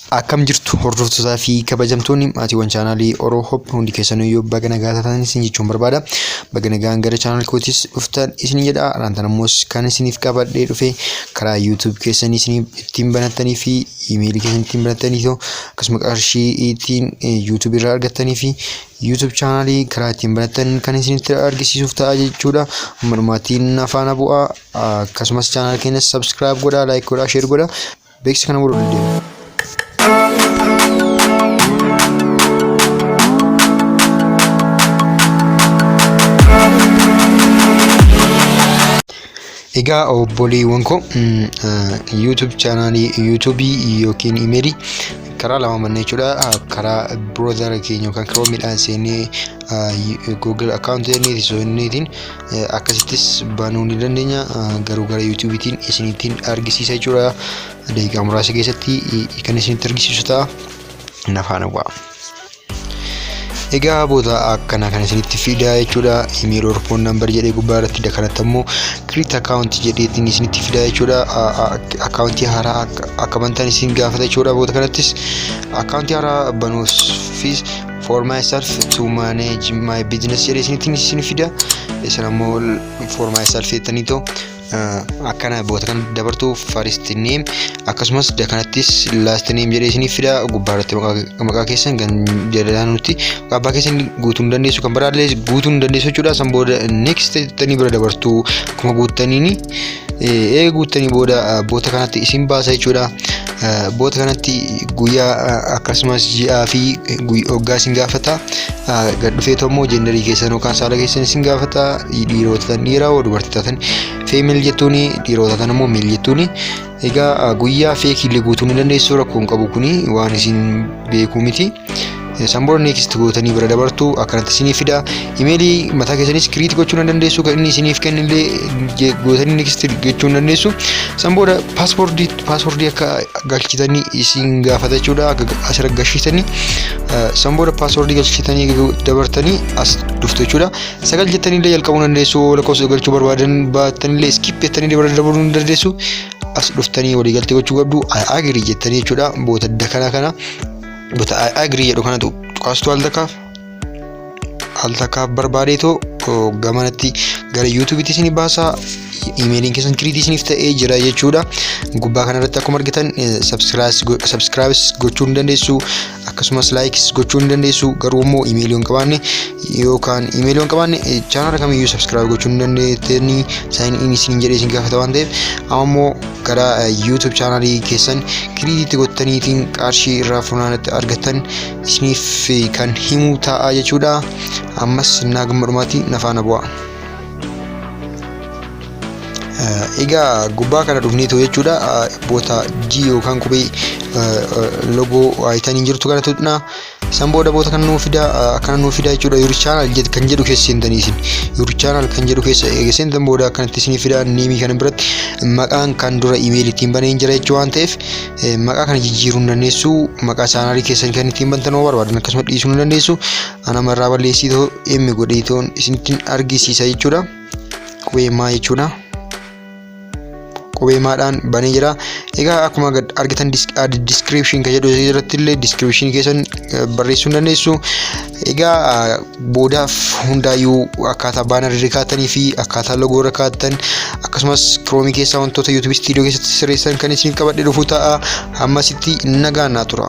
Akkam jirtu hordoftoota fi kabajamtoonni maatiiwwan chaanaalii Oromoo Hop hundi keessaniyyuu baga nagaa taatan isin jechuun barbaada. Baga nagaan gara chaanaal kootis dhuftan isin jedha. Raantan ammoos kan isiniif qabadhee dhufe karaa YouTube keessanii isin ittiin banattanii fi iimeelii keessanii ittiin banattanii akkasuma qarshii ittiin YouTube irraa argattanii fi YouTube chaanaalii karaa ittiin banattan kan isinitti argisiisuuf ta'a jechuudha. Marmaatiin afaan bu'aa akkasumas chaanaal keenya subscribe godhaa, like godhaa, share godhaa. Beeksisa kana godhuu dandeenya. Egaa obboleewwan koo YouTube chaanaalii Yutubii yookiin iimeelii karaa lama manne jechuudha. Karaa browser keenya yookaan Chrome midhaan seenee Google account isiniitiin akkasittis banuu ni dandeenya. Garuu gara YouTubetiin isiniitiin argisiisa jechuudha. Daqiiqaa muraasa keessatti kan isinitti argisiisu ta'a. Nafaan bu'aa. Egaa boota akkana kan isinitti fidaa jechuudha. Email or phone number jedhee gubbaa irratti dakanatti ammoo create account jedheetiin isinitti fidaa jechuudha. Accountii haaraa akka bantan isin gaafata jechuudha. Boota kanattis accountii haaraa banuufis for myself to manage my business jedhee isin fida. Isin ammoo for myself jettaniitoo akkana boota kan dabartu first name akkasumas dakanattis last name jedhee isin fida. Gubbaa irratti maqaa keessan kan jedhanutti abbaa keessan guutuu hin dandeessu, kan biraallee guutuu hin dandeessu jechuudha. San booda next jettanii bira dabartu akkuma guuttaniini guuttanii booda boota kanatti isin baasa jechuudha. Boota kanatti guyyaa akkasumas ji'aa fi waggaa isin gaafata. Gad dhufeetu ammoo jendarii keessan yookaan saala keessan isin gaafata. Dhiirota dhiiraa moo dubartii taatan female jettuuni, dhiirota taatan ammoo male jettuuni. Egaa guyyaa feekillee guutuu ni dandeessu, rakkoon qabu kuni waan isin beekuu miti. San booda next gootanii bira dabartu akkanatti isinii fida. Imeelii mataa keessanis create gochuu ni dandeessu, kan inni isiniif kennillee gootanii next gochuu ni dandeessu. San booda password akka galchitanii isin gaafata jechuudha. Asirra galchitanii san booda password galchitanii dabartanii as dhuftu jechuudha. Sagal jettaniillee jalqabuu ni dandeessu. Lakkoofsa galchuu barbaadan baatanillee skip jettanii bira dabaruu ni dandeessu. As dhuftanii walii galtee gochuu qabdu. Agree jettanii jechuudha. Boota kana But I agree jedhu kanatu tuqaastu al takkaaf barbaadeetoo gamanatti gara YouTubetti isin baasa. Imeeliin keessan create isiniif ta'ee jira jechuudha. Gubbaa kanarratti akkuma argitan subscribe gochuu ni dandeessu, akkasumas likes gochuu ni dandeessu. Garuu immoo imeelii hin qabaanne yookaan imeelii hin qabaanne chaanaala kamiyyuu subscribe gochuu ni dandeettanii sign in isin jedhee isin gaafata waan ta'eef, amma immoo gara YouTube chaanaalii keessan create gottaniitiin qarshii irraa funaanatti argattan isiniif kan himu ta'a jechuudha. Ammas naa gammadumaatti nafaana bu'a. Egaa gubbaa kana dhufneetu jechuudha. Boota G yookaan qubee logo ayitanii jirtu kana tutna. San booda boota kan nuuf fida akkana nuuf fida jechuudha. Your channel kan jedhu keessa seentanii isin your channel kan jedhu keessa seentan booda akkanatti isin fida. Neemii kana biratti maqaan kan dura email ittiin banee jira jechuu waan ta'eef maqaa kana jijjiiruu ni dandeessu. Maqaa chaanaalii keessan kan ittiin bantan yoo barbaadan akkasuma dhiisuu ni dandeessu. Ana marraa balleessitoo emme godheetoon isinittiin argisiisa jechuudha. Qubee maa jechuudha. Qubee maadhaan banee jira. Egaa akkuma argitan description kan jedhu irratti illee description keessan barreessuu ni dandeessu. Egaa boodaaf hundaayyuu akkaataa baanar irra kaa'atanii fi akkaataa logo irra kaa'atan akkasumas Chrome keessaa wantoota YouTube studio keessatti sirreessan kan isiniif qabadhee dhufuu ta'a. Ammasitti nagaan naa tura.